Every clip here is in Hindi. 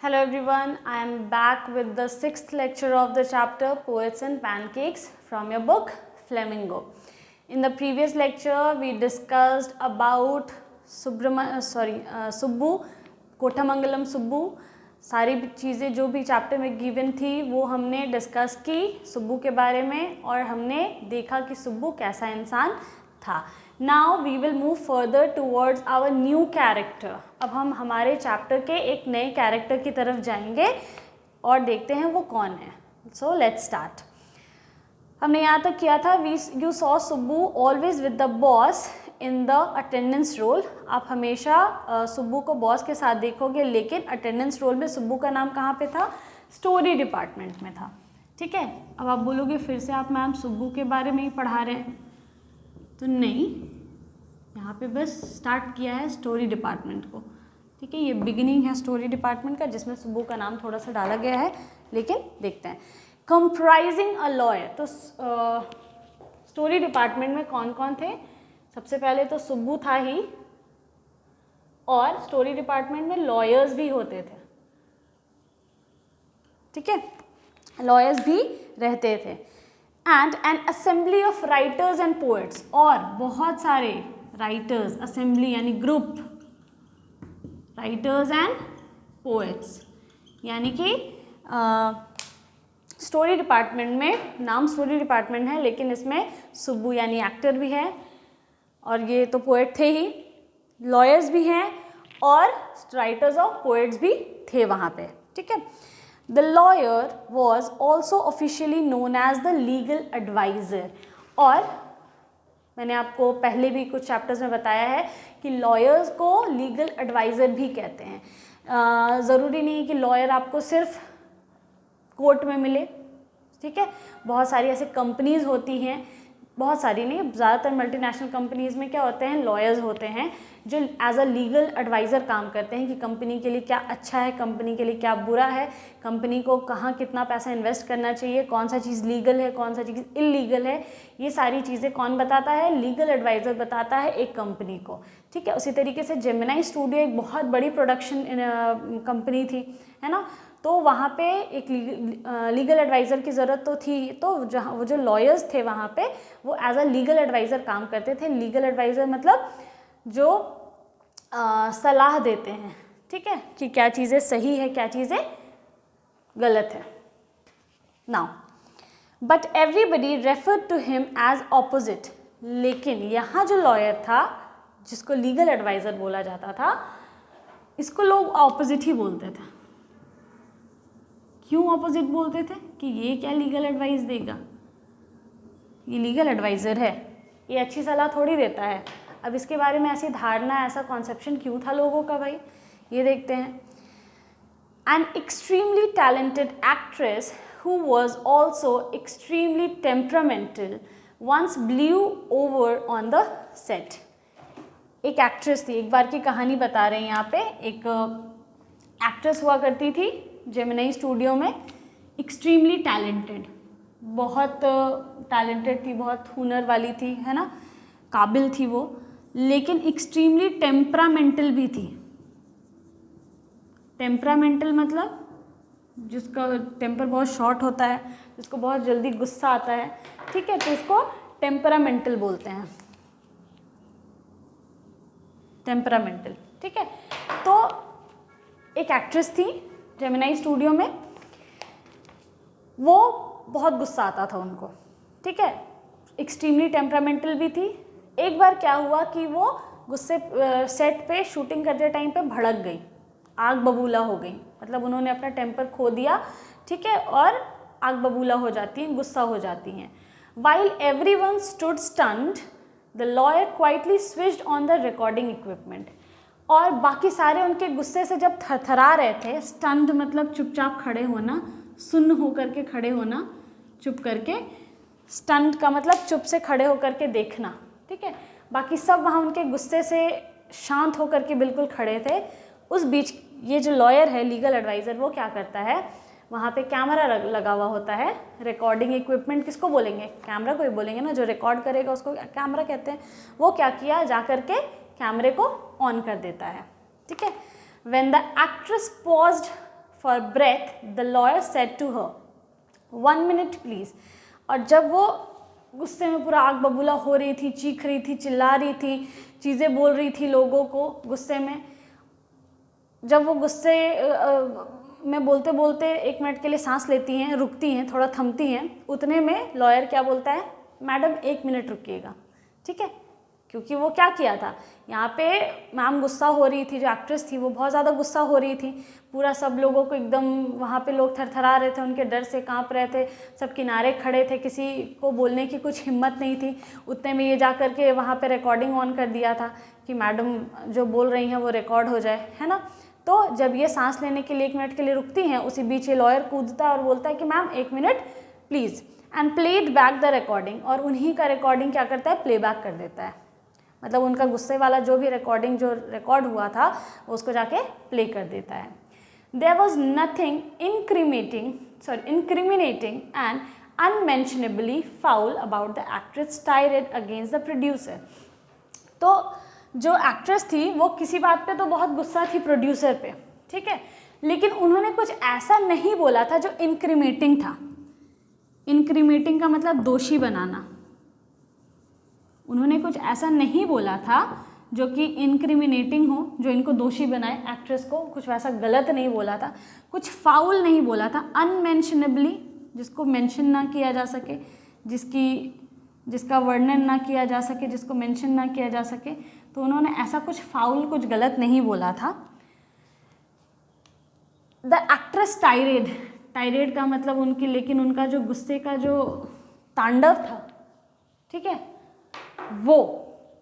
Hello everyone, I am back with the 6th lecture of the chapter Poets and Pancakes from your book Flamingo. In the previous lecture we discussed about Subbu, Kothamangalam Subbu. सारी चीज़ें जो भी चैप्टर में गिवन थी वो हमने डिस्कस की सुब्बू के बारे में और हमने देखा कि सुब्बू कैसा इंसान था. Now we will move further towards our new character. अब हम हमारे चैप्टर के एक नए कैरेक्टर की तरफ जाएंगे और देखते हैं वो कौन है. So let's start. हमने यहाँ तक किया था you saw Subbu always with the boss in the attendance roll. आप हमेशा सुब्बू को बॉस के साथ देखोगे, लेकिन अटेंडेंस रोल में सुब्बू का नाम कहाँ पे था? स्टोरी डिपार्टमेंट में था. ठीक है. अब आप बोलोगे फिर से आप मैम सुब्बू के बारे में ही पढ़ा रहे हैं, तो नहीं, यहाँ पे बस स्टार्ट किया है स्टोरी डिपार्टमेंट को. ठीक है, ये बिगिनिंग है स्टोरी डिपार्टमेंट का जिसमें सुब्बू का नाम थोड़ा सा डाला गया है, लेकिन देखते हैं. Comprising a lawyer. तो स्टोरी डिपार्टमेंट में कौन कौन थे? सबसे पहले तो सुब्बू था ही, और स्टोरी डिपार्टमेंट में लॉयर्स भी होते थे. ठीक है, लॉयर्स भी रहते थे. And N assembly of writers and poets. और बहुत सारे राइटर्स, असेंबली यानी ग्रुप, राइटर्स एंड पोएट्स, यानी कि स्टोरी डिपार्टमेंट में नाम स्टोरी डिपार्टमेंट है, लेकिन इसमें सुब्बू यानी एक्टर भी है, और ये तो पोएट थे ही, लॉयर्स भी हैं, और राइटर्स और पोएट्स भी थे वहाँ पे. ठीक है. The lawyer was also officially known as the legal advisor. और मैंने आपको पहले भी कुछ चैप्टर्स में बताया है कि लॉयर्स को लीगल एडवाइज़र भी कहते हैं. ज़रूरी नहीं है कि लॉयर आपको सिर्फ कोर्ट में मिले. ठीक है, बहुत सारी ऐसे कंपनीज़ होती हैं, बहुत सारी नहीं, ज़्यादातर मल्टीनेशनल कंपनीज़ में क्या होते हैं, लॉयर्स होते हैं जो एज अ लीगल एडवाइज़र काम करते हैं कि कंपनी के लिए क्या अच्छा है, कंपनी के लिए क्या बुरा है, कंपनी को कहाँ कितना पैसा इन्वेस्ट करना चाहिए, कौन सा चीज़ लीगल है, कौन सा चीज़ इलीगल है. ये सारी चीज़ें कौन बताता है? लीगल एडवाइज़र बताता है एक कंपनी को. ठीक है. उसी तरीके से जेमिनी स्टूडियो एक बहुत बड़ी प्रोडक्शन कंपनी थी, है ना. तो वहाँ पे एक लीगल एडवाइज़र की ज़रूरत तो थी, तो जहाँ वो जो लॉयर्स थे वहाँ पे वो एज अ लीगल एडवाइज़र काम करते थे. लीगल एडवाइज़र मतलब जो सलाह देते हैं. ठीक है, कि क्या चीज़ें सही है, क्या चीज़ें गलत है. Now but everybody refer to him as opposite. लेकिन यहाँ जो लॉयर था जिसको लीगल एडवाइज़र बोला जाता था, इसको लोग ऑपोजिट ही बोलते थे. क्यों ऑपोजिट बोलते थे? कि ये क्या लीगल एडवाइस देगा, ये लीगल एडवाइज़र है, ये अच्छी सलाह थोड़ी देता है. अब इसके बारे में ऐसी धारणा, ऐसा कॉन्सेप्शन क्यों था लोगों का भाई, ये देखते हैं. An extremely talented actress who was also extremely temperamental once blew over on the set. एक एक्ट्रेस थी, एक बार की कहानी बता रहे हैं यहाँ पे. एक एक्ट्रेस हुआ करती थी जेमिनी स्टूडियो में, एक्सट्रीमली टैलेंटेड, बहुत टैलेंटेड थी, बहुत हुनर वाली थी, है ना, काबिल थी वो, लेकिन एक्सट्रीमली टेम्परामेंटल भी थी. टेम्परामेंटल मतलब जिसका टेम्पर बहुत शॉर्ट होता है, जिसको बहुत जल्दी गुस्सा आता है. ठीक है, तो उसको टेम्परामेंटल बोलते हैं, टेम्परामेंटल. ठीक है. तो एक एक्ट्रेस थी जेमिनी स्टूडियो में, वो बहुत गुस्सा आता था उनको. ठीक है, एक्सट्रीमली टेम्परामेंटल भी थी. एक बार क्या हुआ कि वो गुस्से सेट पे शूटिंग करते टाइम पे भड़क गई, आग बबूला हो गई, मतलब उन्होंने अपना टेम्पर खो दिया. ठीक है, और आग बबूला हो जाती हैं, गुस्सा हो जाती हैं. While everyone stood stunned the lawyer quietly switched on the recording equipment. और बाकी सारे उनके गुस्से से जब थरथरा रहे थे, स्टन्ड मतलब चुपचाप खड़े होना, सुन्न होकर के खड़े होना, चुप करके. स्टन्ड का मतलब चुप से खड़े होकर के देखना. ठीक है, बाकी सब वहाँ उनके गुस्से से शांत होकर के बिल्कुल खड़े थे. उस बीच ये जो लॉयर है, लीगल एडवाइज़र, वो क्या करता है, वहाँ पे कैमरा लगा हुआ होता है. रिकॉर्डिंग इक्विपमेंट किसको बोलेंगे? कैमरा को ही बोलेंगे ना, जो रिकॉर्ड करेगा उसको कैमरा कहते हैं. वो क्या किया, जा करके कैमरे को ऑन कर देता है. ठीक है. When the actress paused for breath the lawyer said to her 1 minute please. और जब वो गुस्से में पूरा आग बबूला हो रही थी, चीख रही थी, चिल्ला रही थी, चीज़ें बोल रही थी लोगों को गुस्से में, जब वो गुस्से में बोलते बोलते 1 मिनट के लिए सांस लेती हैं, रुकती हैं, थोड़ा थमती हैं, उतने में लॉयर क्या बोलता है, मैडम 1 मिनट रुकिएगा, ठीक है। क्योंकि वो क्या किया था, यहाँ पे मैम गुस्सा हो रही थी, जो एक्ट्रेस थी वो बहुत ज़्यादा गुस्सा हो रही थी, पूरा सब लोगों को एकदम, वहाँ पे लोग थरथरा रहे थे, उनके डर से कांप रहे थे, सब किनारे खड़े थे, किसी को बोलने की कुछ हिम्मत नहीं थी। उतने में ये जा कर के वहाँ पे रिकॉर्डिंग ऑन कर दिया था कि मैडम जो बोल रही हैं वो रिकॉर्ड हो जाए, है ना। तो जब ये सांस लेने के लिए 1 मिनट के लिए रुकती हैं, उसी बीच ये लॉयर कूदता है और बोलता है कि ma'am 1 minute please, and played back the recording, और उन्हीं का रिकॉर्डिंग क्या करता है, प्लेबैक कर देता है। मतलब उनका गुस्से वाला जो भी रिकॉर्डिंग जो रिकॉर्ड हुआ था उसको जाके प्ले कर देता है। There was nothing incriminating and unmentionably foul about the actress tirade against the producer. तो जो एक्ट्रेस थी वो किसी बात पे तो बहुत गुस्सा थी प्रोड्यूसर पे, ठीक है, लेकिन उन्होंने कुछ ऐसा नहीं बोला था जो इंक्रिमेटिंग था। इंक्रिमेटिंग का मतलब दोषी बनाना। उन्होंने कुछ ऐसा नहीं बोला था जो कि इंक्रिमिनेटिंग हो, जो इनको दोषी बनाए, एक्ट्रेस को कुछ वैसा गलत नहीं बोला था, कुछ फाउल नहीं बोला था। अनमेंशनेबली, जिसको मेंशन ना किया जा सके, जिसका वर्णन ना किया जा सके, जिसको मेंशन ना किया जा सके, तो उन्होंने ऐसा कुछ फाउल, कुछ गलत नहीं बोला था। द एक्ट्रेस टायरेड का मतलब उनकी, लेकिन उनका जो गुस्से का जो तांडव था, ठीक है, वो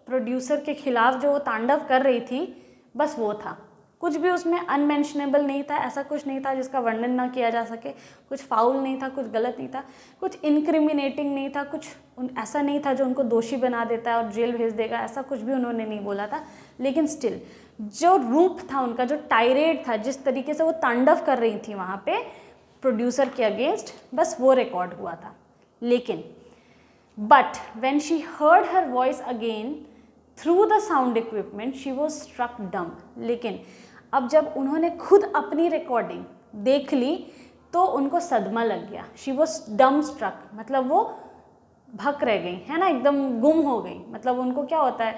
प्रोड्यूसर के खिलाफ जो वो तांडव कर रही थी, बस वो था। कुछ भी उसमें अनमेंशनेबल नहीं था, ऐसा कुछ नहीं था जिसका वर्णन ना किया जा सके, कुछ फाउल नहीं था, कुछ गलत नहीं था, कुछ इनक्रिमिनेटिंग नहीं था, कुछ ऐसा नहीं था जो उनको दोषी बना देता है और जेल भेज देगा, ऐसा कुछ भी उन्होंने नहीं बोला था। लेकिन स्टिल जो रूप था उनका, जो टायरेड था, जिस तरीके से वो तांडव कर रही थी वहाँ पे प्रोड्यूसर के अगेंस्ट, बस वो रिकॉर्ड हुआ था। लेकिन But when she heard her voice again through the sound equipment, she was struck dumb. लेकिन अब जब उन्होंने खुद अपनी रिकॉर्डिंग देख ली तो उनको सदमा लग गया। She was dumb struck, मतलब वो भक रह गई, है ना, एकदम गुम हो गई। मतलब उनको क्या होता है,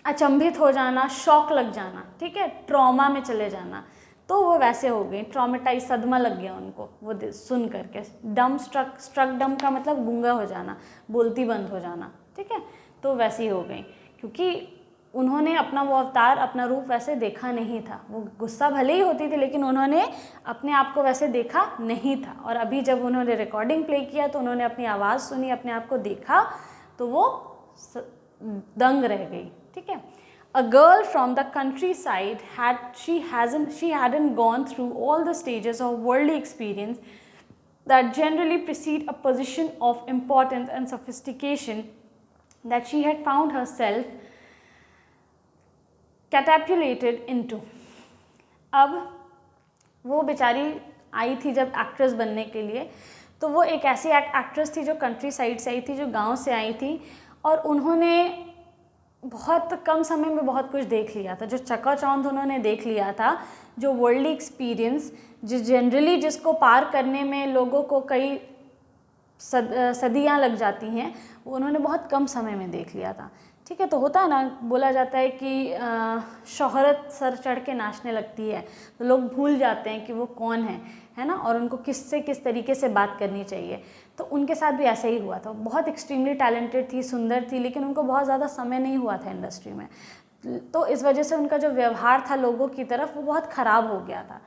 अचंभित हो जाना, शॉक लग जाना, ठीक है, ट्रॉमा में चले जाना, तो वो वैसे हो गई, ट्रॉमेटाइज, सदमा लग गया उनको वो सुन करके। डम स्ट्रक डम का मतलब गूंगा हो जाना, बोलती बंद हो जाना, ठीक है, तो वैसी हो गई, क्योंकि उन्होंने अपना वो अवतार, अपना रूप वैसे देखा नहीं था। वो गुस्सा भले ही होती थी लेकिन उन्होंने अपने आप को वैसे देखा नहीं था। और अभी जब उन्होंने रिकॉर्डिंग प्ले किया तो उन्होंने अपनी आवाज़ सुनी, अपने आप को देखा, तो वो दंग रह गई, ठीक है। A girl from the countryside she hadn't gone through all the stages of worldly experience that generally precede a position of importance and sophistication that she had found herself catapulted into. अब वो बेचारी आई थी जब एक्ट्रेस बनने के लिए, तो वो एक ऐसी एक्ट्रेस थी जो कंट्री साइड से आई थी, जो गांव से आई थी, और उन्होंने बहुत कम समय में बहुत कुछ देख लिया था। जो चकाचौंध उन्होंने देख लिया था, जो वर्ल्डली एक्सपीरियंस, जो जनरली जिसको पार करने में लोगों को कई सदियां लग जाती हैं, वो उन्होंने बहुत कम समय में देख लिया था, ठीक है। तो होता है ना, बोला जाता है कि शोहरत सर चढ़ के नाचने लगती है, तो लोग भूल जाते हैं कि वो कौन है ना, और उनको किससे किस तरीके से बात करनी चाहिए। तो उनके साथ भी ऐसा ही हुआ था। बहुत एक्सट्रीमली टैलेंटेड थी, सुंदर थी, लेकिन उनको बहुत ज़्यादा समय नहीं हुआ था इंडस्ट्री में, तो इस वजह से उनका जो व्यवहार था लोगों की तरफ, वो बहुत ख़राब हो गया था।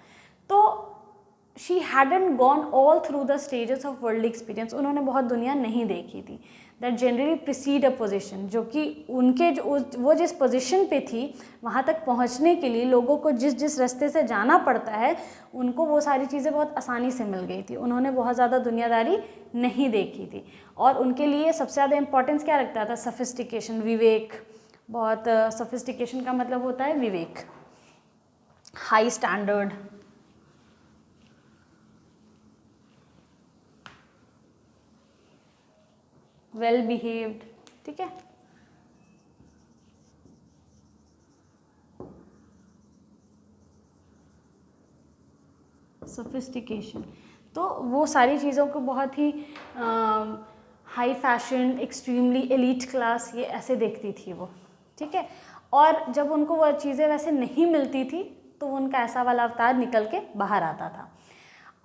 तो she hadn't gone all through the stages of world experience, उन्होंने बहुत दुनिया नहीं देखी थी। That generally precede a position, जो कि उनके वो जिस पोजिशन पे थी, वहाँ तक पहुँचने के लिए लोगों को जिस जिस रास्ते से जाना पड़ता है, उनको वो सारी चीज़ें बहुत आसानी से मिल गई थी। उन्होंने बहुत ज़्यादा दुनियादारी नहीं देखी थी, और उनके लिए सबसे ज़्यादा इंपॉर्टेंस क्या रखता था, सफिस्टिकेशन, विवेक। बहुत सफिस्टिकेशन का मतलब होता है विवेक, हाई स्टैंडर्ड, वेल बिहेव्ड, ठीक है। सोफिस्टिकेशन, तो वो सारी चीज़ों को बहुत ही high fashion, extremely elite class, ये ऐसे देखती थी वो, ठीक है। और जब उनको वो चीज़ें वैसे नहीं मिलती थी तो उनका ऐसा वाला अवतार निकल के बाहर आता था।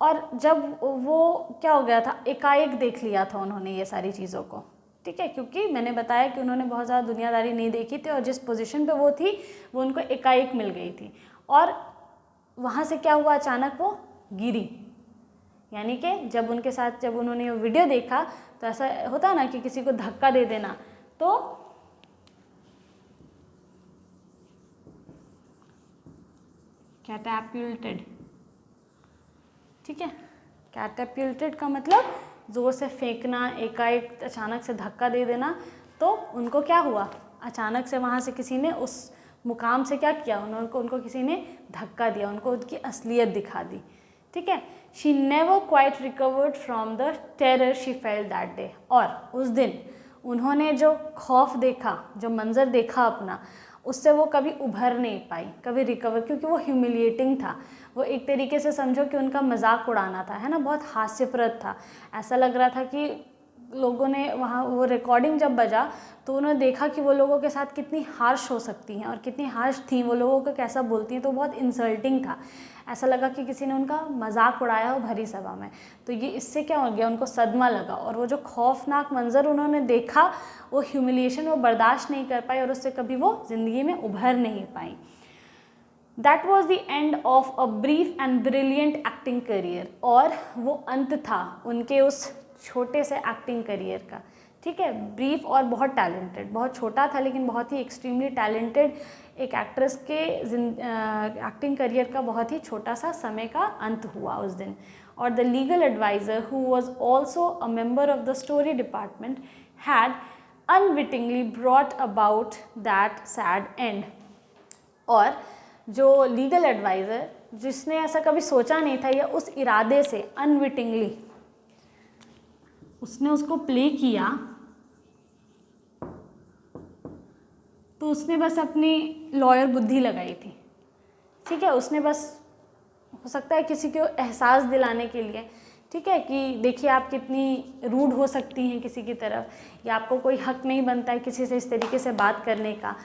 और जब वो क्या हो गया था, एकाएक देख लिया था उन्होंने ये सारी चीज़ों को, ठीक है, क्योंकि मैंने बताया कि उन्होंने बहुत ज़्यादा दुनियादारी नहीं देखी थी और जिस पोजीशन पे वो थी वो उनको एकाएक मिल गई थी। और वहाँ से क्या हुआ, अचानक वो गिरी, यानी कि जब उनके साथ जब उन्होंने वो वीडियो देखा तो ऐसा होता है ना कि किसी को धक्का दे देना, तो कैटापल्टेड, ठीक है, कैटापल्टेड का मतलब ज़ोर से फेंकना, एकाएक अचानक से धक्का दे देना। तो उनको क्या हुआ, अचानक से वहाँ से किसी ने उस मुकाम से क्या किया, उनको किसी ने धक्का दिया, उनको उनकी असलियत दिखा दी, ठीक है। She never quite recovered from the terror she felt that day. और उस दिन उन्होंने जो खौफ देखा, जो मंजर देखा अपना, उससे वो कभी उभर नहीं पाई, कभी रिकवर, क्योंकि वो ह्यूमिलिएटिंग था। वो एक तरीके से समझो कि उनका मजाक उड़ाना था, है ना, बहुत हास्यप्रद था। ऐसा लग रहा था कि लोगों ने वहाँ वो रिकॉर्डिंग जब बजा तो उन्होंने देखा कि वो लोगों के साथ कितनी हार्श हो सकती हैं और कितनी हार्श थी, वो लोगों को कैसा बोलती हैं, तो बहुत इंसल्टिंग था। ऐसा लगा कि किसी ने उनका मजाक उड़ाया हो भरी सभा में। तो ये इससे क्या हो गया, उनको सदमा लगा और वो जो खौफनाक मंजर उन्होंने देखा, वो ह्यूमिलिएशन वो बर्दाश्त नहीं कर पाई और उससे कभी वो ज़िंदगी में उभर नहीं पाई। That was the end of a brief and brilliant acting career. और वो अंत था उनके उस छोटे से एक्टिंग करियर का, ठीक है। ब्रीफ और बहुत टैलेंटेड, बहुत छोटा था लेकिन बहुत ही एक्सट्रीमली टैलेंटेड एक एक्ट्रेस के एक्टिंग करियर का बहुत ही छोटा सा समय का अंत हुआ उस दिन। और the legal adviser who was also a member of the story department had unwittingly brought about that sad end. और जो लीगल एडवाइज़र, जिसने ऐसा कभी सोचा नहीं था या उस इरादे से अनविटिंगली उसने उसको प्ले किया, तो उसने बस अपनी लॉयर बुद्धि लगाई थी, ठीक है। उसने बस, हो सकता है किसी को एहसास दिलाने के लिए, ठीक है, कि देखिए आप कितनी रूड हो सकती हैं किसी की तरफ, या आपको कोई हक नहीं बनता है किसी से इस तरीके से बात करने का,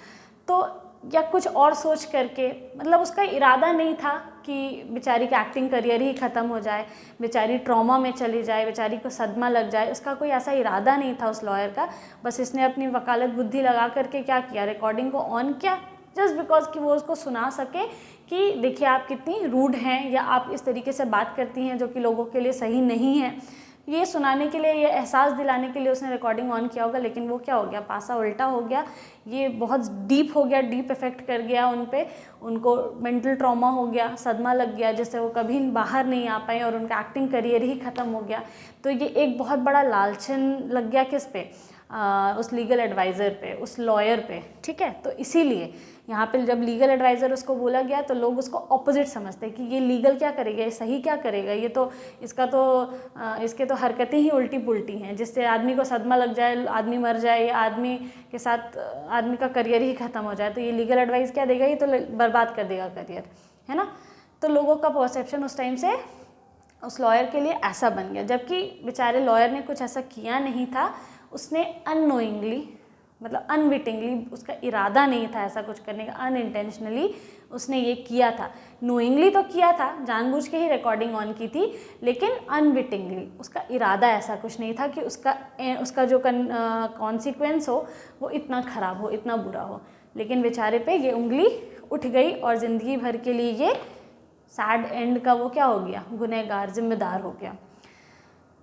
तो या कुछ और सोच करके, मतलब उसका इरादा नहीं था कि बेचारी का एक्टिंग करियर ही ख़त्म हो जाए, बेचारी ट्रॉमा में चली जाए, बेचारी को सदमा लग जाए, उसका कोई ऐसा इरादा नहीं था उस लॉयर का। बस इसने अपनी वकालत बुद्धि लगा करके क्या किया, रिकॉर्डिंग को ऑन किया, जस्ट बिकॉज कि वो उसको सुना सके कि देखिए आप कितनी रूड हैं या आप इस तरीके से बात करती हैं जो कि लोगों के लिए सही नहीं है, ये सुनाने के लिए, ये एहसास दिलाने के लिए उसने रिकॉर्डिंग ऑन किया होगा। लेकिन वो क्या हो गया, पासा उल्टा हो गया, ये बहुत डीप हो गया, डीप इफेक्ट कर गया उन पे, उनको मेंटल ट्रॉमा हो गया, सदमा लग गया, जिससे वो कभी बाहर नहीं आ पाए और उनका एक्टिंग करियर ही ख़त्म हो गया। तो ये एक बहुत बड़ा लालचन लग गया किस पे, उस लीगल एडवाइज़र पे, उस लॉयर पे, ठीक है। तो इसीलिए यहाँ पे जब लीगल एडवाइज़र उसको बोला गया तो लोग उसको ऑपोजिट समझते हैं कि ये लीगल क्या करेगा, ये सही क्या करेगा, ये तो इसके तो हरकतें ही उल्टी पुल्टी हैं, जिससे आदमी को सदमा लग जाए, आदमी मर जाए, या आदमी के साथ आदमी का करियर ही ख़त्म हो जाए, तो ये लीगल एडवाइस क्या देगा, ये तो बर्बाद कर देगा करियर, है ना। तो लोगों का परसेप्शन उस टाइम से उस लॉयर के लिए ऐसा बन गया, जबकि बेचारे लॉयर ने कुछ ऐसा किया नहीं था, उसने अननोइंगली, मतलब अनविटिंगली, उसका इरादा नहीं था ऐसा कुछ करने का, अनइंटेंशनली उसने ये किया था। नोइंगली तो किया था, जानबूझ के ही रिकॉर्डिंग ऑन की थी, लेकिन अनविटिंगली, उसका इरादा ऐसा कुछ नहीं था कि उसका जो कॉन्सिक्वेंस हो वो इतना ख़राब हो, इतना बुरा हो। लेकिन बेचारे पे ये उंगली उठ गई और ज़िंदगी भर के लिए ये सैड एंड का वो क्या हो गया, गुनहगार, जिम्मेदार हो गया।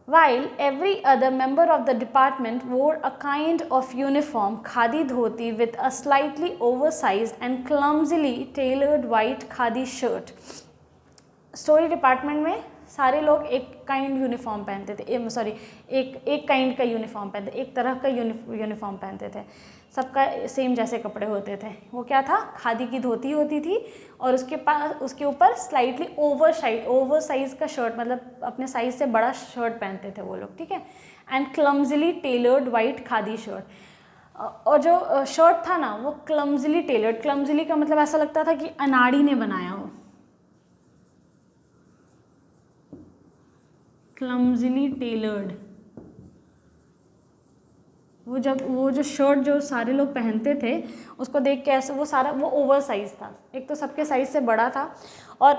While every other member of the department wore a kind of uniform khadi dhoti with a slightly oversized and clumsily tailored white khadi shirt. Story department में सारे लोग एक काइंड यूनिफॉर्म पहनते थे, एक काइंड का यूनिफॉर्म पहनते, एक तरह का यूनिफॉर्म पहनते थे, सबका सेम जैसे कपड़े होते थे। वो क्या था, खादी की धोती होती थी और उसके ऊपर स्लाइटली ओवर साइज़ का शर्ट, मतलब अपने साइज़ से बड़ा शर्ट पहनते थे वो लोग, ठीक है। And क्लम्जली tailored white khadi shirt. और जो शर्ट था ना वो क्लम्जली टेलर्ड, क्लम्जली का मतलब ऐसा लगता था कि अनाड़ी ने बनाया हो, क्लमजिली टेलर्ड, वो जो शर्ट जो सारे लोग पहनते थे उसको देख के ऐसे वो ओवर साइज था, एक तो सबके साइज से बड़ा था और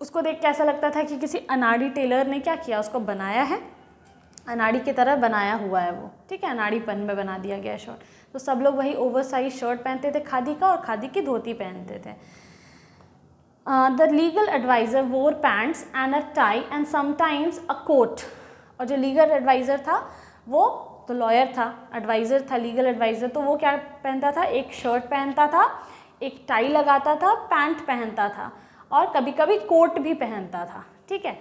उसको देख के ऐसा लगता था कि किसी अनाड़ी टेलर ने क्या किया, उसको बनाया है, अनाड़ी की तरह बनाया हुआ है वो, ठीक है, अनाड़ीपन में बना दिया गया शर्ट। तो सब लोग वही ओवर साइज शर्ट पहनते थे खादी का और खादी की धोती पहनते थे। The legal adviser wore pants and a tie and sometimes a coat. और जो लीगल एडवाइज़र था वो तो लॉयर था, एडवाइज़र था, लीगल एडवाइज़र, तो वो क्या पहनता था, एक शर्ट पहनता था, एक टाई लगाता था, पैंट पहनता था और कभी कभी कोट भी पहनता था, ठीक है।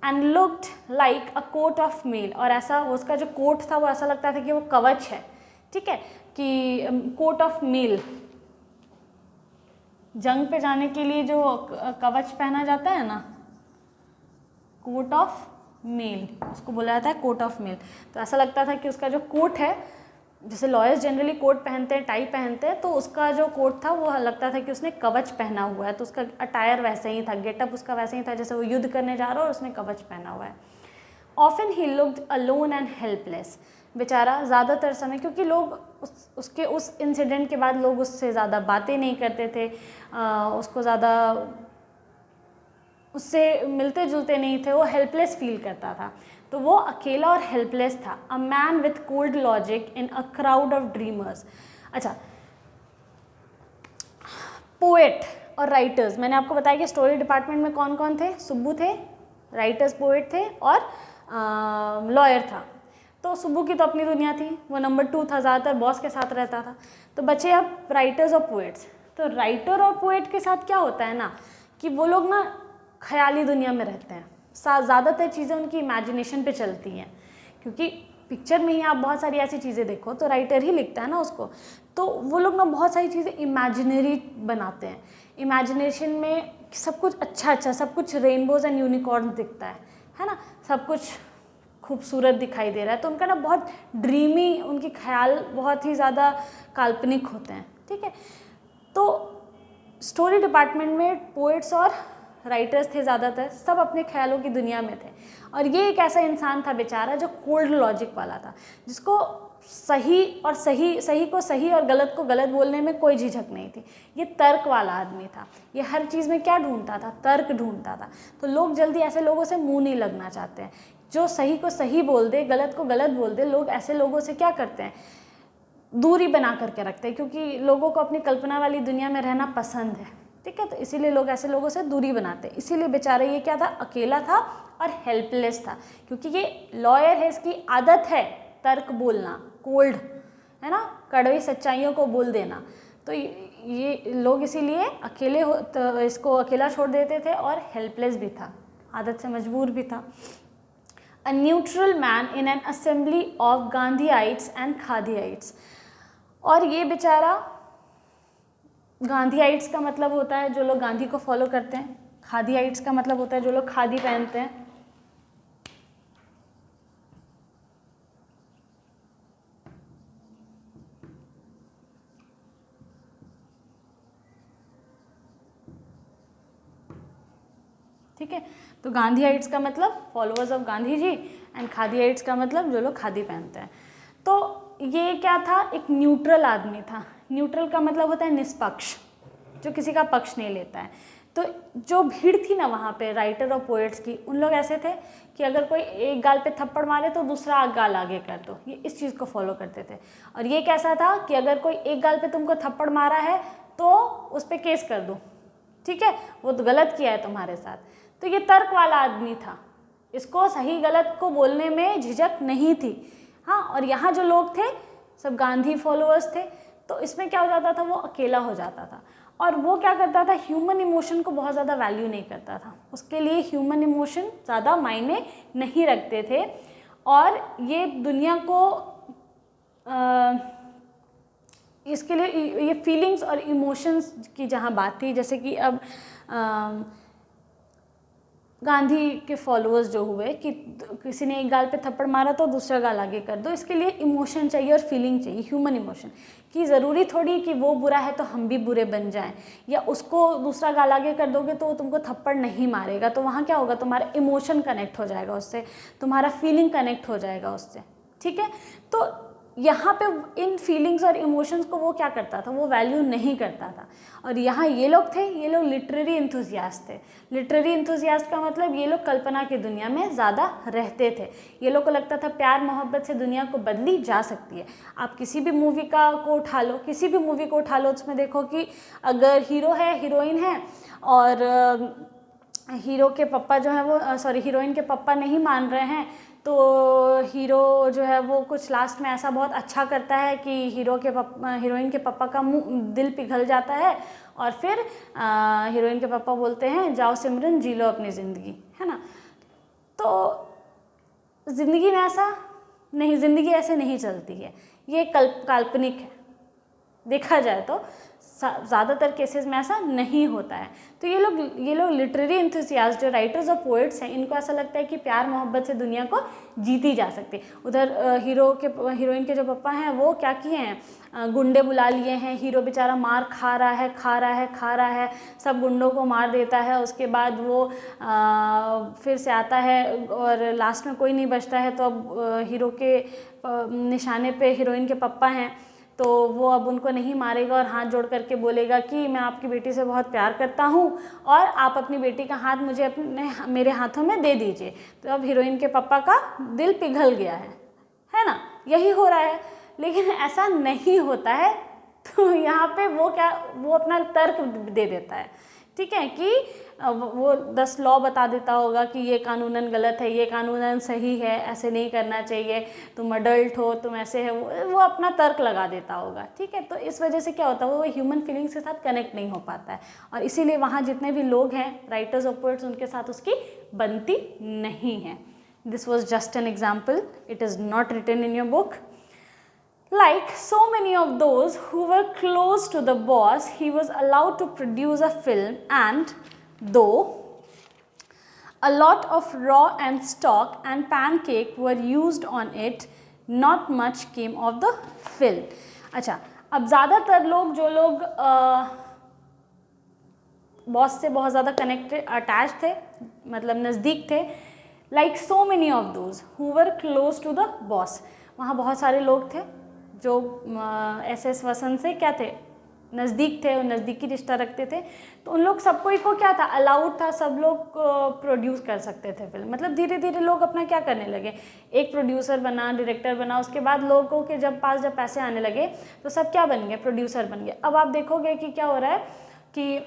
And looked like a coat of mail, और ऐसा उसका जो कोट था वो ऐसा लगता था कि वो कवच है, ठीक है, कि कोट ऑफ मेल, जंग पे जाने के लिए जो कवच पहना जाता है ना, कोट ऑफ मेल, उसको बोला जाता है कोट ऑफ मेल। तो ऐसा लगता था कि उसका जो कोट है, जैसे लॉयर्स जनरली कोट पहनते हैं, टाई पहनते हैं, तो उसका जो कोट था वो लगता था कि उसने कवच पहना हुआ है, तो उसका अटायर वैसे ही था, गेटअप उसका वैसे ही था जैसे वो युद्ध करने जा रहा हो और उसने कवच पहना हुआ है। Often he looked alone and helpless, बेचारा ज़्यादातर समय, क्योंकि लोग उसके उस इंसिडेंट के बाद लोग उससे ज़्यादा बातें नहीं करते थे, उसको ज़्यादा उससे मिलते जुलते नहीं थे, वो हेल्पलेस फील करता था, तो वो अकेला और हेल्पलेस था। A man with cold logic in a crowd of dreamers. अच्छा, पोएट और राइटर्स, मैंने आपको बताया कि स्टोरी डिपार्टमेंट में कौन कौन थे, सुब्बू थे, राइटर्स पोएट थे और लॉयर था। तो सुब्बू की तो अपनी दुनिया थी, वो नंबर 2 था, ज़्यादातर बॉस के साथ रहता था। तो बचे अब राइटर्स और पोएट्स। तो राइटर और पोएट के साथ क्या होता है ना कि वो लोग ना ख़याली दुनिया में रहते हैं, ज़्यादातर चीज़ें उनकी इमेजिनेशन पे चलती हैं, क्योंकि पिक्चर में ही आप बहुत सारी ऐसी चीज़ें देखो तो राइटर ही लिखता है ना उसको, तो वो लोग ना बहुत सारी चीज़ें इमेजिनरी बनाते हैं, इमेजिनेशन में सब कुछ अच्छा, सब कुछ रेनबोज एंड यूनिकॉर्न दिखता है ना, सब कुछ खूबसूरत दिखाई दे रहा है, तो उनका ना बहुत ड्रीमी, उनकी ख्याल बहुत ही ज़्यादा काल्पनिक होते हैं, ठीक है। तो स्टोरी डिपार्टमेंट में पोएट्स और राइटर्स थे ज़्यादातर, सब अपने ख्यालों की दुनिया में थे, और ये एक ऐसा इंसान था बेचारा जो कोल्ड लॉजिक वाला था, जिसको सही को सही और गलत को गलत बोलने में कोई झिझक नहीं थी। ये तर्क वाला आदमी था, ये हर चीज़ में क्या ढूंढता था, तर्क ढूंढता था। तो लोग जल्दी ऐसे लोगों से मुंह नहीं लगना चाहते हैं, जो सही को सही बोल दे, गलत को गलत बोल दे, लोग ऐसे लोगों से क्या करते हैं, दूरी बना करके रखते हैं, क्योंकि लोगों को अपनी कल्पना वाली दुनिया में रहना पसंद है, ठीक है। तो इसीलिए लोग ऐसे लोगों से दूरी बनाते हैं। इसीलिए बेचारा ये क्या था, अकेला था और हेल्पलेस था, क्योंकि ये लॉयर है, इसकी आदत है तर्क बोलना, कोल्ड है ना, कड़वी सच्चाइयों को बोल देना। तो ये लोग इसीलिए अकेले हो, तो इसको अकेला छोड़ देते थे, और हेल्पलेस भी था, आदत से मजबूर भी था। A neutral man in an assembly of Gandhiites and Khadiites. और ये बेचारा, गांधीआइट्स का मतलब होता है जो लोग गांधी को फॉलो करते हैं, खादीआइट्स का मतलब होता है जो लोग खादी पहनते हैं। ठीक है, तो गांधीआइट्स का मतलब followers of Gandhi ji, and Khadiites का मतलब जो लोग खादी पहनते हैं। तो ये क्या था, एक न्यूट्रल आदमी था। न्यूट्रल का मतलब होता है निष्पक्ष, जो किसी का पक्ष नहीं लेता है। तो जो भीड़ थी ना वहाँ पे राइटर और पोएट्स की, उन लोग ऐसे थे कि अगर कोई एक गाल पे थप्पड़ मारे तो दूसरा गाल आगे कर दो, ये इस चीज़ को फॉलो करते थे। और ये कैसा था कि अगर कोई एक गाल पे तुमको थप्पड़ मारा है तो उस पर केस कर दो, ठीक है, वो तो गलत किया है तुम्हारे साथ। तो ये तर्क वाला आदमी था, इसको सही गलत को बोलने में झिझक नहीं थी। हाँ, और यहाँ जो लोग थे सब गांधी फॉलोअर्स थे, तो इसमें क्या हो जाता था, वो अकेला हो जाता था। और वो क्या करता था, ह्यूमन इमोशन को बहुत ज़्यादा वैल्यू नहीं करता था, उसके लिए ह्यूमन इमोशन ज़्यादा मायने नहीं रखते थे। और ये दुनिया को इसके लिए ये फीलिंग्स और इमोशंस की जहाँ बात थी, जैसे कि अब गांधी के फॉलोअर्स जो हुए कि किसी ने एक गाल पे थप्पड़ मारा तो दूसरा गाल आगे कर दो, इसके लिए इमोशन चाहिए और फीलिंग चाहिए, ह्यूमन इमोशन, कि ज़रूरी थोड़ी कि वो बुरा है तो हम भी बुरे बन जाएं, या उसको दूसरा गाल आगे कर दोगे तो वो तुमको थप्पड़ नहीं मारेगा, तो वहाँ क्या होगा, तुम्हारा इमोशन कनेक्ट हो जाएगा उससे, तुम्हारा फीलिंग कनेक्ट हो जाएगा उससे, ठीक है। तो यहाँ पे इन फीलिंग्स और इमोशंस को वो क्या करता था, वो वैल्यू नहीं करता था। और यहाँ ये लोग थे, ये लोग लिटरेरी इंथुजियास्ट थे। लिटरेरी इंथुजियास्ट का मतलब ये लोग कल्पना की दुनिया में ज़्यादा रहते थे। ये लोग को लगता था प्यार मोहब्बत से दुनिया को बदली जा सकती है। आप किसी भी मूवी को उठा लो, किसी भी मूवी को उठा लो, उसमें देखो कि अगर हीरो है, हीरोइन है, और हीरो के पापा जो है वो हीरोइन के पापा नहीं मान रहे हैं, तो हीरो जो है वो कुछ लास्ट में ऐसा बहुत अच्छा करता है कि हीरोइन के पापा का दिल पिघल जाता है, और फिर हीरोइन के पापा बोलते हैं जाओ सिमरन जी लो अपनी ज़िंदगी, है ना। तो ज़िंदगी में ऐसा नहीं, ज़िंदगी ऐसे नहीं चलती है, ये काल्पनिक है। देखा जाए तो ज़्यादातर केसेस में ऐसा नहीं होता है। तो ये लोग लिटरेरी एंथुसियास्ट जो राइटर्स और पोएट्स हैं, इनको ऐसा लगता है कि प्यार मोहब्बत से दुनिया को जीती जा सकती है। उधर हीरोइन के जो पापा हैं वो क्या किए हैं, गुंडे बुला लिए हैं, हीरो बेचारा मार खा रहा है, सब गुंडों को मार देता है, उसके बाद वो फिर से आता है और लास्ट में कोई नहीं बचता है। तो अब हीरो के निशाने पे हीरोइन के पापा हैं, तो वो अब उनको नहीं मारेगा और हाथ जोड़ करके बोलेगा कि मैं आपकी बेटी से बहुत प्यार करता हूँ और आप अपनी बेटी का हाथ मुझे मेरे हाथों में दे दीजिए। तो अब हीरोइन के पापा का दिल पिघल गया है ना, यही हो रहा है। लेकिन ऐसा नहीं होता है। तो यहाँ पे वो अपना तर्क दे देता है, ठीक है, कि वो 10 लॉ बता देता होगा कि ये कानूनन गलत है, ये कानूनन सही है, ऐसे नहीं करना चाहिए, तुम अडल्ट हो, तुम ऐसे है, वो अपना तर्क लगा देता होगा, ठीक है। तो इस वजह से क्या होता है, वो ह्यूमन फीलिंग्स के साथ कनेक्ट नहीं हो पाता है, और इसीलिए वहाँ जितने भी लोग हैं राइटर्स और पोएट्स, उनके साथ उसकी बनती नहीं है। This was just an example, it is not written in your book. Like so many of those who were close to the boss, he was allowed to produce a film, and though a lot of raw and stock and pancake were used on it, not much came of the film. अच्छा, अब ज़्यादातर लोग जो लोग बॉस से बहुत ज़्यादा कनेक्टेड अटैच थे, मतलब नज़दीक थे, like so many of those who were close to the boss, वहाँ बहुत सारे लोग थे जो SS वसंत से क्या थे, नज़दीक थे और नज़दीकी रिश्ता रखते थे। तो उन लोग सबको को क्या था, अलाउड था, सब लोग प्रोड्यूस कर सकते थे फिल्म। मतलब धीरे धीरे लोग अपना क्या करने लगे, एक प्रोड्यूसर बना, डायरेक्टर बना, उसके बाद लोगों के जब पैसे आने लगे तो सब क्या बन गए, प्रोड्यूसर बन गए। अब आप देखोगे कि क्या हो रहा है कि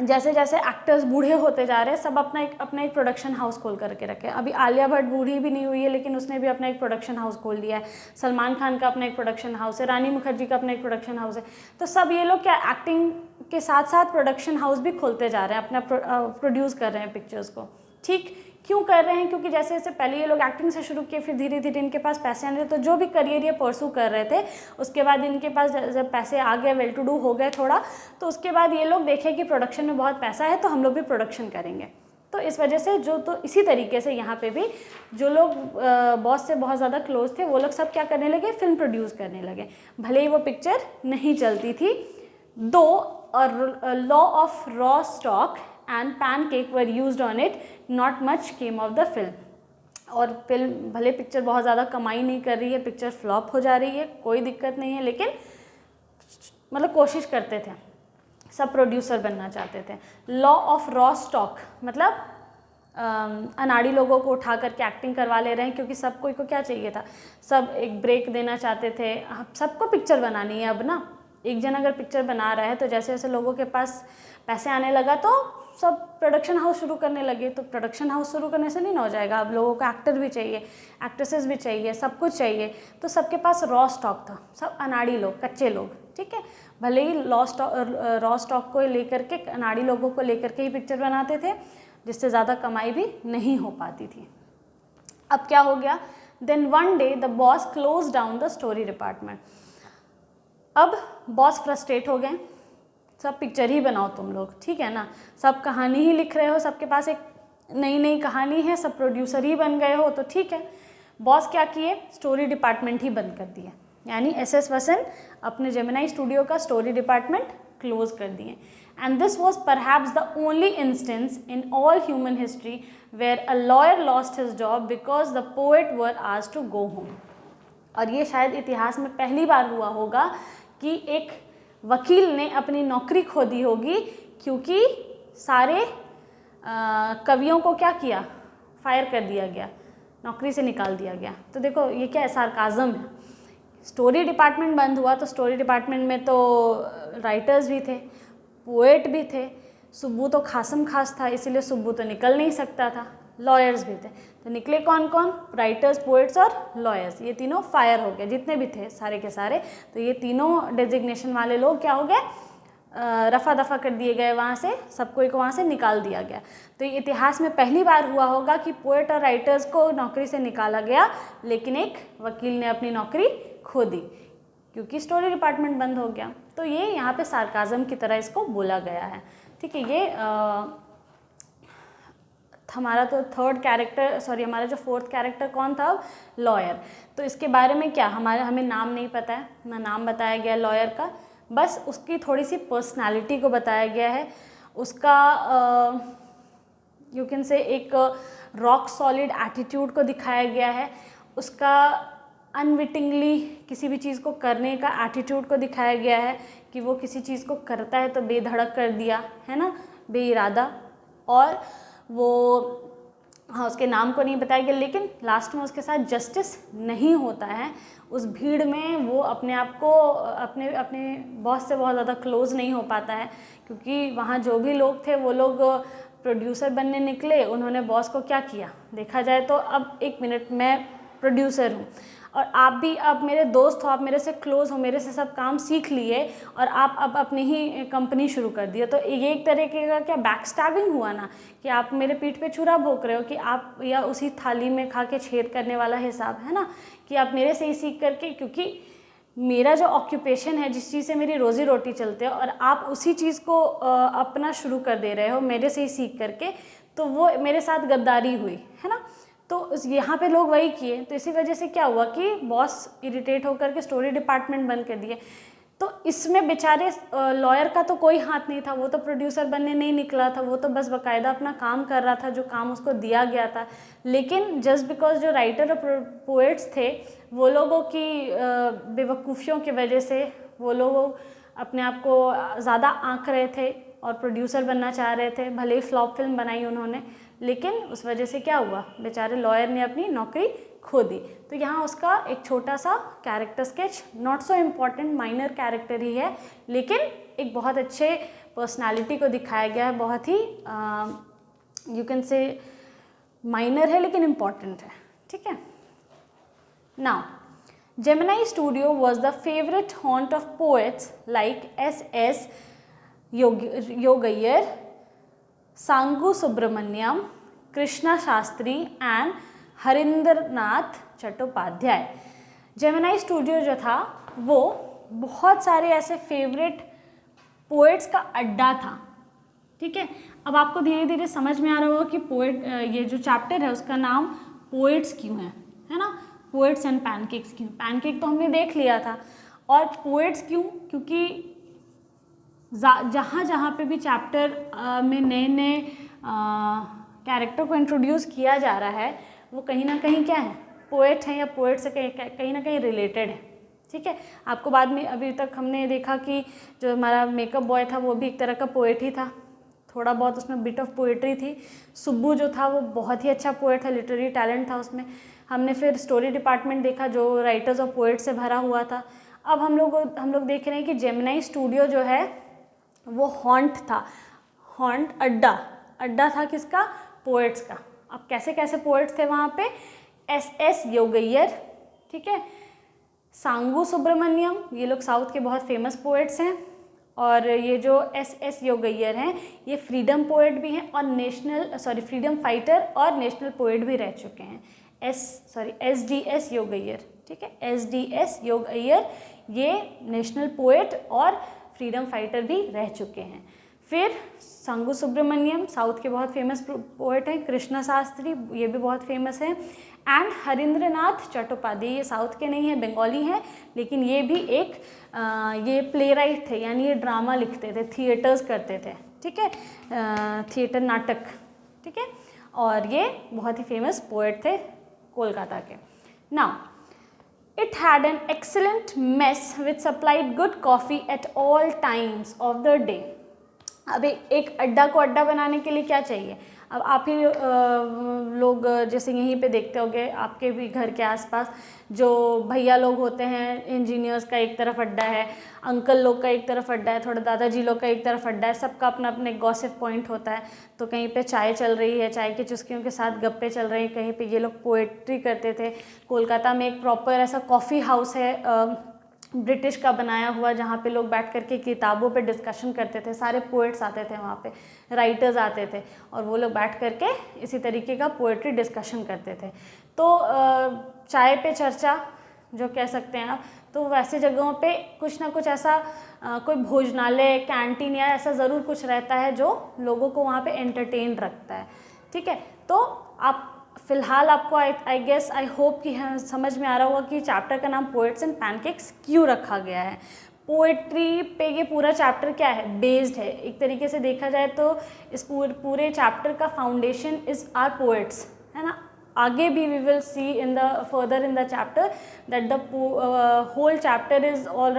जैसे जैसे एक्टर्स बूढ़े होते जा रहे हैं, सब अपना एक प्रोडक्शन हाउस खोल करके रखे। अभी आलिया भट्ट बूढ़ी भी नहीं हुई है, लेकिन उसने भी अपना एक प्रोडक्शन हाउस खोल लिया है। सलमान खान का अपना एक प्रोडक्शन हाउस है, रानी मुखर्जी का अपना एक प्रोडक्शन हाउस है। तो सब ये लोग क्या एक्टिंग के साथ साथ प्रोडक्शन हाउस भी खोलते जा रहे हैं, अपना प्रोड्यूस कर रहे हैं पिक्चर्स को। ठीक क्यों कर रहे हैं, क्योंकि जैसे जैसे पहले ये लोग एक्टिंग से शुरू किए, फिर धीरे धीरे इनके पास पैसे आने, तो जो भी करियर ये परसू कर रहे थे, उसके बाद इनके पास जब पैसे आ गए, वेल टू डू हो गए थोड़ा, तो उसके बाद ये लोग देखें कि प्रोडक्शन में बहुत पैसा है, तो हम लोग भी प्रोडक्शन करेंगे। तो इस वजह से तो इसी तरीके से यहाँ पे भी जो लोग बॉस से बहुत ज़्यादा क्लोज थे, वो लोग सब क्या करने लगे, फिल्म प्रोड्यूस करने लगे, भले ही वो पिक्चर नहीं चलती थी। दो law of raw stock and pancake were used on it, not much came of the film. और फिल्म भले पिक्चर बहुत ज़्यादा कमाई नहीं कर रही है, पिक्चर फ्लॉप हो जा रही है, कोई दिक्कत नहीं है, लेकिन मतलब कोशिश करते थे, सब प्रोड्यूसर बनना चाहते थे। लॉ ऑफ रॉ स्टॉक मतलब अनाड़ी लोगों को उठा करके एक्टिंग करवा ले रहे हैं, क्योंकि सब कोई को क्या चाहिए था, सब एक ब्रेक देना चाहते थे। सबको पिक्चर बनानी है अब ना, एक जन अगर पिक्चर बना रहा है तो जैसे जैसे लोगों के पास पैसे आने लगा तो सब प्रोडक्शन हाउस शुरू करने लगे। तो प्रोडक्शन हाउस शुरू करने से नहीं ना हो जाएगा, अब लोगों को एक्टर भी चाहिए, एक्ट्रेसेस भी चाहिए, सब कुछ चाहिए। तो सबके पास रॉ स्टॉक था, सब अनाड़ी लोग, कच्चे लोग, ठीक है। भले ही रॉ स्टॉक को लेकर के, अनाड़ी लोगों को लेकर के ही पिक्चर बनाते थे, जिससे ज़्यादा कमाई भी नहीं हो पाती थी। अब क्या हो गया, then one day the boss close down the story department. अब बॉस फ्रस्ट्रेट हो गए, सब पिक्चर ही बनाओ तुम लोग, ठीक है ना, सब कहानी ही लिख रहे हो, सबके पास एक नई नई कहानी है, सब प्रोड्यूसर ही बन गए हो तो ठीक है। बॉस क्या किए, स्टोरी डिपार्टमेंट ही बंद कर दिया, यानी एस.एस. वसन अपने जेमिनी स्टूडियो का स्टोरी डिपार्टमेंट क्लोज कर दिए। And this was perhaps the only instance in all human history where a lawyer lost his job because the poet were asked to go home. और ये शायद इतिहास में पहली बार हुआ होगा कि एक वकील ने अपनी नौकरी खो दी होगी क्योंकि सारे कवियों को क्या किया, फायर कर दिया गया, नौकरी से निकाल दिया गया। तो देखो ये क्या है, सार्काज़म है। स्टोरी डिपार्टमेंट बंद हुआ तो स्टोरी डिपार्टमेंट में तो राइटर्स भी थे, पोएट भी थे, सुब्बू तो खासम खास था इसीलिए सुब्बू तो निकल नहीं सकता था, लॉयर्स भी थे। तो निकले कौन कौन, राइटर्स, पोएट्स और लॉयर्स, ये तीनों फायर हो गए, जितने भी थे सारे के सारे। तो ये तीनों डेजिग्नेशन वाले लोग क्या हो गए, रफा दफा कर दिए गए, वहाँ से सबको को वहाँ से निकाल दिया गया। तो ये इतिहास में पहली बार हुआ होगा कि पोएट और राइटर्स को नौकरी से निकाला गया, लेकिन एक वकील ने अपनी नौकरी खो दी क्योंकि स्टोरी डिपार्टमेंट बंद हो गया। तो ये यहाँ पे सार्काज़म की तरह इसको बोला गया है, ठीक है। ये हमारा तो हमारा जो फोर्थ कैरेक्टर कौन था, लॉयर। तो इसके बारे में क्या, हमें नाम नहीं पता है, ना नाम बताया गया लॉयर का, बस उसकी थोड़ी सी पर्सनालिटी को बताया गया है। उसका यू कैन से एक रॉक सॉलिड एटीट्यूड को दिखाया गया है, उसका अनविटिंगली किसी भी चीज़ को करने का एटीट्यूड को दिखाया गया है कि वो किसी चीज़ को करता है तो बेधड़क कर दिया है ना, बेइरादा। और वो हाँ, उसके नाम को नहीं बताया गया, लेकिन लास्ट में उसके साथ जस्टिस नहीं होता है। उस भीड़ में वो अपने आप को अपने बॉस से बहुत ज़्यादा क्लोज़ नहीं हो पाता है क्योंकि वहाँ जो भी लोग थे वो लोग प्रोड्यूसर बनने निकले, उन्होंने बॉस को क्या किया, देखा जाए तो अब एक मिनट मैं प्रोड्यूसर हूँ और आप भी अब मेरे दोस्त हो, आप मेरे से क्लोज़ हो, मेरे से सब काम सीख लिए और आप अब अपनी ही कंपनी शुरू कर दिए। तो ये एक तरीके का क्या बैकस्टैबिंग हुआ ना, कि आप मेरे पीठ पे छुरा भोंक रहे हो कि आप, या उसी थाली में खा के छेद करने वाला हिसाब है ना, कि आप मेरे से ही सीख करके, क्योंकि मेरा जो ऑक्यूपेशन है, जिस चीज़ से मेरी रोज़ी रोटी चलते हो, और आप उसी चीज़ को अपना शुरू कर दे रहे हो मेरे से ही सीख करके, तो वो मेरे साथ गद्दारी हुई है ना। तो यहाँ पे लोग वही किए, तो इसी वजह से क्या हुआ कि बॉस इरिटेट होकर के स्टोरी डिपार्टमेंट बंद कर दिए। तो इसमें बेचारे लॉयर का तो कोई हाथ नहीं था, वो तो प्रोड्यूसर बनने नहीं निकला था, वो तो बस बाकायदा अपना काम कर रहा था जो काम उसको दिया गया था। लेकिन जस्ट बिकॉज जो राइटर और पोएट्स थे वो लोगों की बेवकूफ़ियों की वजह से वो लोग अपने आप को ज़्यादा आंक रहे थे और प्रोड्यूसर बनना चाह रहे थे, भले ही फ्लॉप फिल्म बनाई उन्होंने, लेकिन उस वजह से क्या हुआ, बेचारे लॉयर ने अपनी नौकरी खो दी। तो यहाँ उसका एक छोटा सा character sketch, not so important, minor character ही है, लेकिन एक बहुत अच्छे पर्सनालिटी को दिखाया गया है, बहुत ही यू कैन से माइनर है लेकिन इम्पॉर्टेंट है, ठीक है। Now Gemini studio was the favourite haunt of poets like S.S. Yogaiyar, Sangu Subramanyam, Krishna Shastri and Harindranath Chattopadhyay. Gemini studio जो था वो बहुत सारे ऐसे फेवरेट पोएट्स का अड्डा था, ठीक है। अब आपको धीरे धीरे समझ में आ रहा होगा कि पोएट, ये जो चैप्टर है उसका नाम पोएट्स क्यों है ना, पोएट्स एंड पैनकेक्स क्यों। पैनकेक तो हमने देख लिया था, और पोएट्स क्यों, क्योंकि जहाँ पे भी चैप्टर में नए नए कैरेक्टर को इंट्रोड्यूस किया जा रहा है वो कहीं ना कहीं क्या है, पोएट है या पोएट से कहीं ना कहीं रिलेटेड है, ठीक है। आपको बाद में, अभी तक हमने देखा कि जो हमारा मेकअप बॉय था वो भी एक तरह का पोएट ही था, थोड़ा बहुत उसमें बिट ऑफ पोएट्री थी। सुब्बू जो था वो बहुत ही अच्छा पोएट था, लिटरेरी टैलेंट था उसमें। हमने फिर स्टोरी डिपार्टमेंट देखा जो राइटर्स और पोएट से भरा हुआ था। अब हम लोग देख रहे हैं कि जेमिनी स्टूडियो जो है वो हॉन्ट था, हॉन्ट अड्डा था किसका, पोएट्स का। अब कैसे कैसे पोएट्स थे वहाँ पे, S.S. योगैयर, ठीक है, सांगू सुब्रमण्यम, ये लोग साउथ के बहुत फेमस पोएट्स हैं, और ये जो S.S. योगैयर हैं ये फ्रीडम पोएट भी हैं और फ्रीडम फाइटर और नेशनल पोएट भी रह चुके हैं। S.D.S. योगैयर, ठीक है, S.D.S. योगैयर ये नेशनल पोएट और फ्रीडम फाइटर भी रह चुके हैं। फिर संगू सुब्रमण्यम साउथ के बहुत फेमस पोएट हैं, कृष्ण शास्त्री ये भी बहुत फेमस है, एंड हरिंद्रनाथ चट्टोपाध्याय, ये साउथ के नहीं हैं, बंगाली हैं, लेकिन ये भी एक ये प्ले राइट थे, यानी ये ड्रामा लिखते थे, थिएटर्स करते थे, ठीक है, थिएटर नाटक, ठीक है, और ये बहुत ही फेमस पोएट थे कोलकाता के। Now it had an excellent mess which supplied good coffee at all times of the day. अब एक अड्डा को अड्डा बनाने के लिए क्या चाहिए? अब आप ही लोग जैसे यहीं पे देखते होंगे, आपके भी घर के आसपास जो भैया लोग होते हैं, इंजीनियर्स का एक तरफ अड्डा है, अंकल लोग का एक तरफ अड्डा है, थोड़ा दादाजी लोग का एक तरफ अड्डा है, सबका अपना अपना एक गॉसिप पॉइंट होता है। तो कहीं पे चाय चल रही है, चाय की चुस्कियों के साथ गप्पे चल रही हैं, कहीं पे ये लोग पोएट्री करते थे। कोलकाता में एक प्रॉपर ऐसा कॉफ़ी हाउस है ब्रिटिश का बनाया हुआ, जहाँ पे लोग बैठ करके किताबों पे डिस्कशन करते थे, सारे पोएट्स आते थे वहाँ पे, राइटर्स आते थे, और वो लोग बैठ करके इसी तरीके का पोएट्री डिस्कशन करते थे। तो चाय पे चर्चा जो कह सकते हैं आप, तो वैसे जगहों पे कुछ ना कुछ ऐसा कोई भोजनालय, कैंटीन या ऐसा ज़रूर कुछ रहता है जो लोगों को वहाँ पे एंटरटेन रखता है, ठीक है। तो आप फिलहाल आपको आई गेस आई होप कि समझ में आ रहा होगा कि चैप्टर का नाम पोएट्स एंड पैनकेक्स क्यों रखा गया है। पोएट्री पे ये पूरा चैप्टर क्या है, बेस्ड है। एक तरीके से देखा जाए तो इस पूरे चैप्टर का फाउंडेशन इज़ आर पोएट्स, है ना। आगे भी we will see in the further in the chapter that the whole chapter is all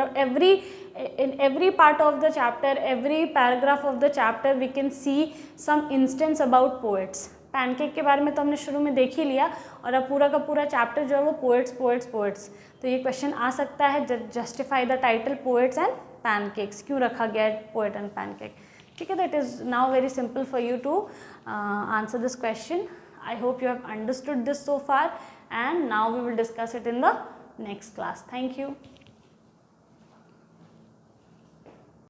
in every part of the chapter, every paragraph of the chapter we can see some instance about poets। Pancake के बारे में तो हमने शुरू में देख ही लिया, और अब पूरा का पूरा चैप्टर जो है वो पोएट्स पोएट्स पोएट्स। तो ये क्वेश्चन आ सकता है, justify the title poets and pancakes, क्यों रखा गया है पोएट एंड पैनकेक, ठीक है। That is now very simple for you to answer this question. I hope you have understood this so far, and now we will discuss it in the next class. Thank you.